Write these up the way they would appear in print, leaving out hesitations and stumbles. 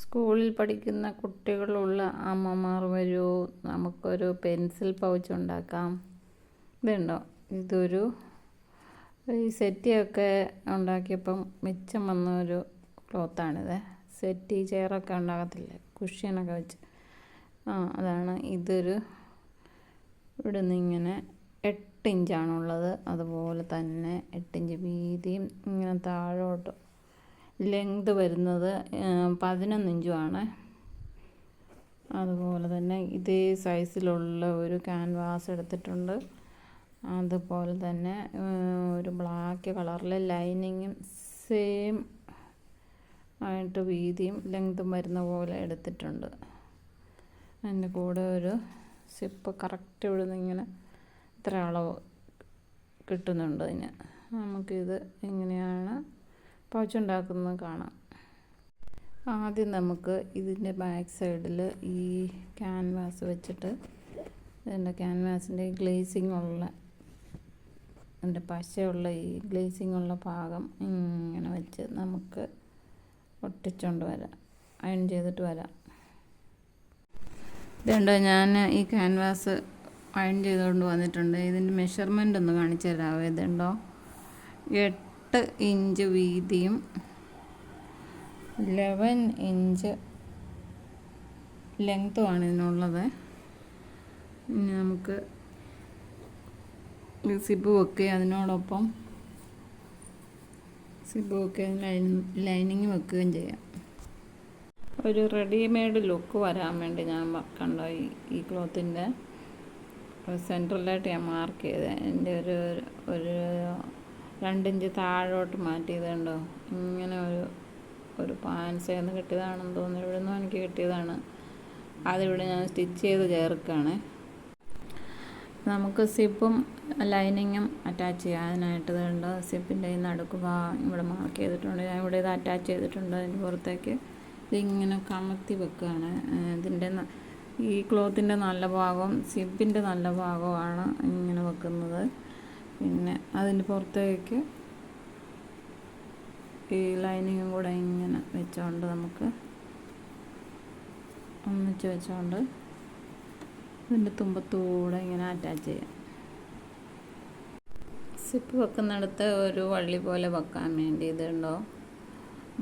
സ്കൂളിൽ പഠിക്കുന്ന കുട്ടികളുള്ള അമ്മമാർ വരൂ, നമുക്കൊരു പെൻസിൽ പൗച്ച് ഉണ്ടാക്കാം. ഇതുണ്ടോ, ഇതൊരു ഈ സെറ്റിയൊക്കെ ഉണ്ടാക്കിയപ്പം മിച്ചം വന്ന ഒരു ക്ലോത്താണിത്. സെറ്റി ചെയറൊക്കെ ഉണ്ടാകത്തില്ലേ, കുഷ്യനൊക്കെ വെച്ച്, അതാണ്. ഇതൊരു ഇവിടെ നിന്ന് ഇങ്ങനെ 8 ഇഞ്ചാണുള്ളത്. അതുപോലെ തന്നെ 8 ഇഞ്ച് വീതിയും ഇങ്ങനെ താഴോട്ട് ലെങ്ത് വരുന്നത് 11 ഇഞ്ചുമാണ്. അതുപോലെ തന്നെ ഇതേ സൈസിലുള്ള ഒരു ക്യാൻവാസ് എടുത്തിട്ടുണ്ട്. അതുപോലെ തന്നെ ഒരു ബ്ലാക്ക് കളറിലെ ലൈനിങ്ങും സെയിം ആയിട്ട് വീതിയും ലെങ്തും വരുന്ന പോലെ എടുത്തിട്ടുണ്ട്. അതിൻ്റെ കൂടെ ഒരു സിപ്പ് കറക്റ്റ് ഇവിടെ നിന്ന് ഇങ്ങനെ ഇത്ര അളവ് കിട്ടുന്നുണ്ട്. അതിന് നമുക്കിത് എങ്ങനെയാണ് പൗച്ചുണ്ടാക്കുന്നത് കാണാം. ആദ്യം നമുക്ക് ഇതിൻ്റെ ബാക്ക് സൈഡിൽ ഈ ക്യാൻവാസ് വെച്ചിട്ട് ഇതിൻ്റെ ക്യാൻവാസിൻ്റെ ഗ്ലേസിങ് ഉള്ള അതിൻ്റെ പശയുള്ള ഈ ഗ്ലേസിങ് ഉള്ള ഭാഗം ഇങ്ങനെ വെച്ച് നമുക്ക് ഒട്ടിച്ചുകൊണ്ട് വരാം, അയൺ ചെയ്തിട്ട് വരാം. ഇതുണ്ട്, ഞാൻ ഈ ക്യാൻവാസ് അയൺ ചെയ്തുകൊണ്ട് വന്നിട്ടുണ്ട്. ഇതിൻ്റെ മെഷർമെൻ്റ് ഒന്ന് കാണിച്ചു തരാമോ? ഇതുണ്ടോ, 8 ഇഞ്ച് വീതിയും 11 ഇഞ്ച് ലെങ്ത്തുമാണ് ഇതിനുള്ളത്. ഇനി നമുക്ക് സിബ് വെക്കുക, അതിനോടൊപ്പം സിബ് വെക്കുക, ലൈനിങ് വെക്കുകയും ചെയ്യാം. ഒരു റെഡിമെയ്ഡ് ലുക്ക് വരാൻ വേണ്ടി ഞാൻ കണ്ടോ ഈ ക്ലോത്തിൻ്റെ സെൻട്രലായിട്ട് ഞാൻ മാർക്ക് ചെയ്ത് എൻ്റെ ഒരു 2 ഇഞ്ച് താഴോട്ട് മാറ്റിയത് കണ്ടോ. ഇങ്ങനെ ഒരു പാൻസയിൽ നിന്ന് കിട്ടിയതാണെന്ന് തോന്നുന്നു, ഇവിടെ നിന്നും എനിക്ക് കിട്ടിയതാണ്. അതിവിടെ ഞാൻ സ്റ്റിച്ച് ചെയ്ത് ചേർക്കുകയാണ്. നമുക്ക് സിപ്പും ലൈനിങ്ങും അറ്റാച്ച് ചെയ്യാം. അതിനായിട്ട് ഇതുണ്ട്, സിപ്പിൻ്റെ ഈ നടുക്ക് ഇവിടെ മാർക്ക് ചെയ്തിട്ടുണ്ട്. ഞാൻ ഇവിടെ ഇത് അറ്റാച്ച് ചെയ്തിട്ടുണ്ട്. അതിന് പുറത്തേക്ക് ഇതിങ്ങനെ കമത്തി വെക്കുകയാണ്. ഇതിൻ്റെ ഈ ക്ലോത്തിൻ്റെ നല്ല ഭാഗവും സിപ്പിൻ്റെ നല്ല ഭാഗവുമാണ് ഇങ്ങനെ വെക്കുന്നത്. പിന്നെ അതിൻ്റെ പുറത്തേക്ക് ഈ ലൈനിങ്ങും കൂടെ ഇങ്ങനെ വെച്ചുകൊണ്ട് നമുക്ക് ഒന്നിച്ച് വെച്ചുകൊണ്ട് ഇതിൻ്റെ തുമ്പത്തൂടെ ഇങ്ങനെ അറ്റാച്ച് ചെയ്യാം. സിപ്പ് വെക്കുന്നിടത്ത് ഒരു വള്ളി പോലെ വെക്കാൻ വേണ്ടി ഇതുണ്ടോ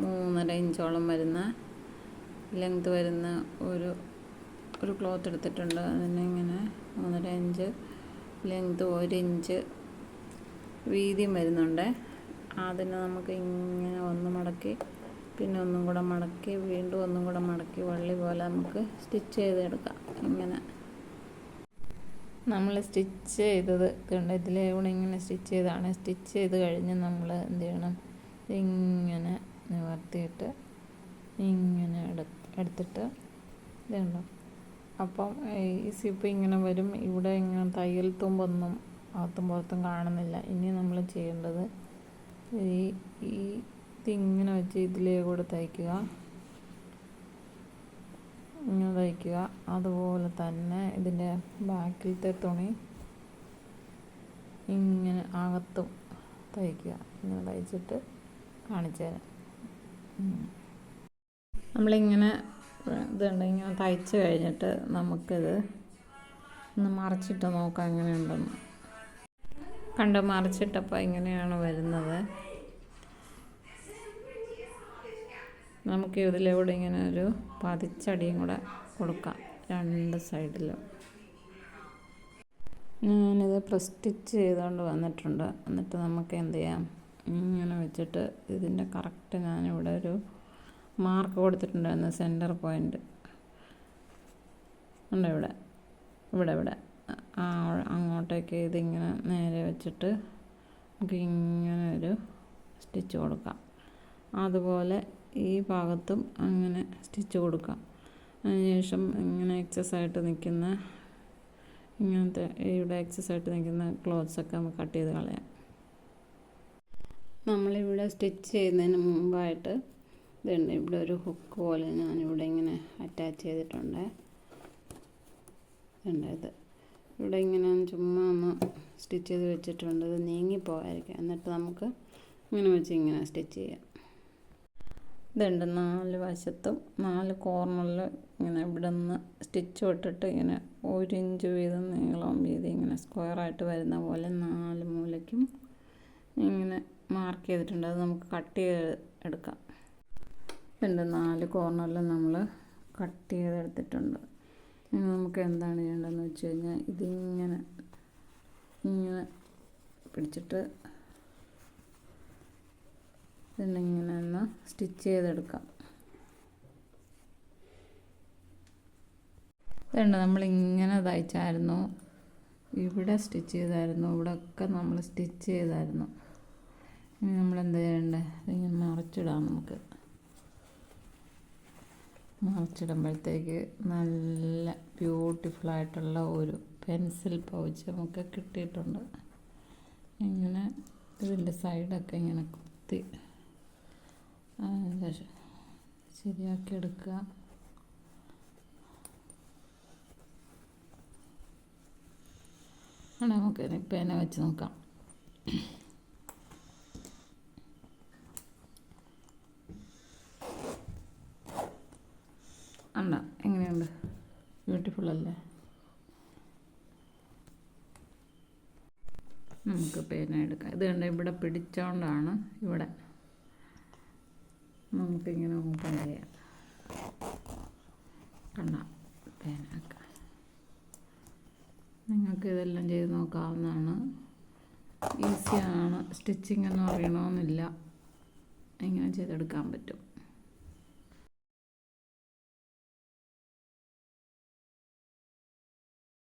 3.5 ഇഞ്ചോളം വരുന്ന ലെങ്ത് വരുന്ന ഒരു ക്ലോത്ത് എടുത്തിട്ടുണ്ട്. അതിനെ ഇങ്ങനെ 3.5 ഇഞ്ച് ലെങ്ത്, 1 ഇഞ്ച് വീതിയും വരുന്നുണ്ട്. അതിന് നമുക്ക് ഇങ്ങനെ ഒന്ന് മടക്കി പിന്നെ ഒന്നും കൂടെ മടക്കി വീണ്ടും ഒന്നും കൂടെ മടക്കി വള്ളി പോലെ നമുക്ക് സ്റ്റിച്ച് ചെയ്തെടുക്കാം. ഇങ്ങനെ നമ്മൾ സ്റ്റിച്ച് ചെയ്തത് ഇതുണ്ട്, ഇതിലെ കൂടെ ഇങ്ങനെ സ്റ്റിച്ച് ചെയ്താണ്. സ്റ്റിച്ച് ചെയ്ത് കഴിഞ്ഞ് നമ്മൾ എന്ത് ചെയ്യണം, ഇങ്ങനെ നിവർത്തിയിട്ട് ഇങ്ങനെ എടുത്തിട്ട് ഇതുണ്ടോ. അപ്പം ഈ സിപ്പ് ഇങ്ങനെ വരും. ഇവിടെ ഇങ്ങനെ തയ്യൽ തുമ്പൊന്നും അകത്തും പുറത്തും കാണുന്നില്ല. ഇനി നമ്മൾ ചെയ്യേണ്ടത് ഇതിങ്ങനെ വെച്ച് ഇതിലേ കൂടെ തയ്ക്കുക, ഇങ്ങനെ തയ്ക്കുക. അതുപോലെ തന്നെ ഇതിൻ്റെ ബാക്കിലത്തെ തുണി ഇങ്ങനെ അകത്തും തയ്ക്കുക. ഇങ്ങനെ തയ്ച്ചിട്ട് കാണിച്ചു തരാം. നമ്മളിങ്ങനെ ഇതുണ്ട്, ഇങ്ങനെ തയ്ച്ച് കഴിഞ്ഞിട്ട് നമുക്കിത് ഒന്ന് മറിച്ചിട്ട് നോക്കാം എങ്ങനെയുണ്ടെന്ന്. കണ്ട് മറിച്ചിട്ടപ്പോൾ ഇങ്ങനെയാണ് വരുന്നത്. നമുക്ക് ഇതിലൂടെ ഇങ്ങനെ ഒരു പതിച്ചടിയും കൂടെ കൊടുക്കാം 2 സൈഡിലും. ഞാനിത് സ്റ്റിച്ച് ചെയ്തുകൊണ്ട് വന്നിട്ടുണ്ട്. എന്നിട്ട് നമുക്ക് എന്ത് ചെയ്യാം, ഇങ്ങനെ വെച്ചിട്ട് ഇതിൻ്റെ കറക്റ്റ് ഞാനിവിടെ ഒരു മാർക്ക് കൊടുത്തിട്ടുണ്ടായിരുന്നു, സെൻറ്റർ പോയിൻ്റ് ഉണ്ട് ഇവിടെ അങ്ങോട്ടേക്ക് ഇതിങ്ങനെ നേരെ വെച്ചിട്ട് നമുക്ക് ഇങ്ങനെ ഒരു സ്റ്റിച്ച് കൊടുക്കാം. അതുപോലെ ഈ ഭാഗത്തും അങ്ങനെ സ്റ്റിച്ച് കൊടുക്കാം. അതിനുശേഷം ഇങ്ങനെ എക്സസായിട്ട് നിൽക്കുന്ന ഇങ്ങനത്തെ ഇവിടെ എക്സസായിട്ട് നിൽക്കുന്ന ക്ലോത്ത്സൊക്കെ നമുക്ക് കട്ട് ചെയ്ത് കളയാം. നമ്മളിവിടെ സ്റ്റിച്ച് ചെയ്യുന്നതിന് മുമ്പായിട്ട് ഇതുണ്ട്, ഇവിടെ ഒരു ഹുക്ക് പോലെ ഞാനിവിടെ ഇങ്ങനെ അറ്റാച്ച് ചെയ്തിട്ടുണ്ട്. ഇത് ഇവിടെ ഇങ്ങനെ ചുമ്മാ ഒന്ന് സ്റ്റിച്ച് ചെയ്ത് വെച്ചിട്ടുണ്ട്, ഇത് നീങ്ങിപ്പോകാതിരിക്കാം. എന്നിട്ട് നമുക്ക് ഇങ്ങനെ വെച്ച് ഇങ്ങനെ സ്റ്റിച്ച് ചെയ്യാം. ഇതുണ്ട് 4 വശത്തും 4 കോർണറിൽ ഇങ്ങനെ ഇവിടെ നിന്ന് സ്റ്റിച്ച് ഇട്ടിട്ട് ഇങ്ങനെ 1 ഇഞ്ച് വീതം നീളം വീതി ഇങ്ങനെ സ്ക്വയറായിട്ട് വരുന്ന പോലെ 4 മൂലയ്ക്കും ഇങ്ങനെ മാർക്ക് ചെയ്തിട്ടുണ്ട്. അത് നമുക്ക് കട്ട് ചെയ്ത് എടുക്കാം. ഇതുണ്ട് 4 കോർണറിൽ നമ്മൾ കട്ട് ചെയ്തെടുത്തിട്ടുണ്ട്. ഇനി നമുക്ക് എന്താണ് ചെയ്യേണ്ടതെന്ന് വെച്ച് കഴിഞ്ഞാൽ ഇതിങ്ങനെ ഇങ്ങനെ പിടിച്ചിട്ട് ഇങ്ങനെ ഒന്ന് സ്റ്റിച്ച് ചെയ്തെടുക്കാം. ഇതുണ്ട് നമ്മളിങ്ങനെ തയ്ച്ചായിരുന്നു, ഇവിടെ സ്റ്റിച്ച് ചെയ്തായിരുന്നു, ഇവിടെ ഒക്കെ നമ്മൾ സ്റ്റിച്ച് ചെയ്തായിരുന്നു. ഇനി നമ്മൾ എന്താ ചെയ്യേണ്ടത്? ഇങ്ങനെ മറിച്ചിടാം. നമുക്ക് മറിച്ചിടുമ്പോഴത്തേക്ക് നല്ല ബ്യൂട്ടിഫുള്ളായിട്ടുള്ള ഒരു പെൻസിൽ പൗച്ച് നമുക്ക് കിട്ടിയിട്ടുണ്ട്. ഇങ്ങനെ ഇതിൻ്റെ സൈഡൊക്കെ ഇങ്ങനെ കുത്തി ശരിയാക്കി എടുക്കുക. നമുക്ക് പേന വെച്ച് നോക്കാം. അല്ല, എങ്ങനെയുണ്ട്? ബ്യൂട്ടിഫുൾ അല്ലേ? നമുക്ക് പേന എടുക്കാം. ഇത് കണ്ട ഇവിടെ പിടിച്ചോണ്ടാണ് ഇവിടെ നമുക്കിങ്ങനെ ഓപ്പൺ ചെയ്യാം. കണ്ട പേനൊക്കെ നിങ്ങൾക്ക് ഇതെല്ലാം ചെയ്ത് നോക്കാവുന്നതാണ്. ഈസിയാണ്. സ്റ്റിച്ചിങ് ഒന്നും അറിയണമെന്നില്ല, ഇങ്ങനെ ചെയ്തെടുക്കാൻ പറ്റും.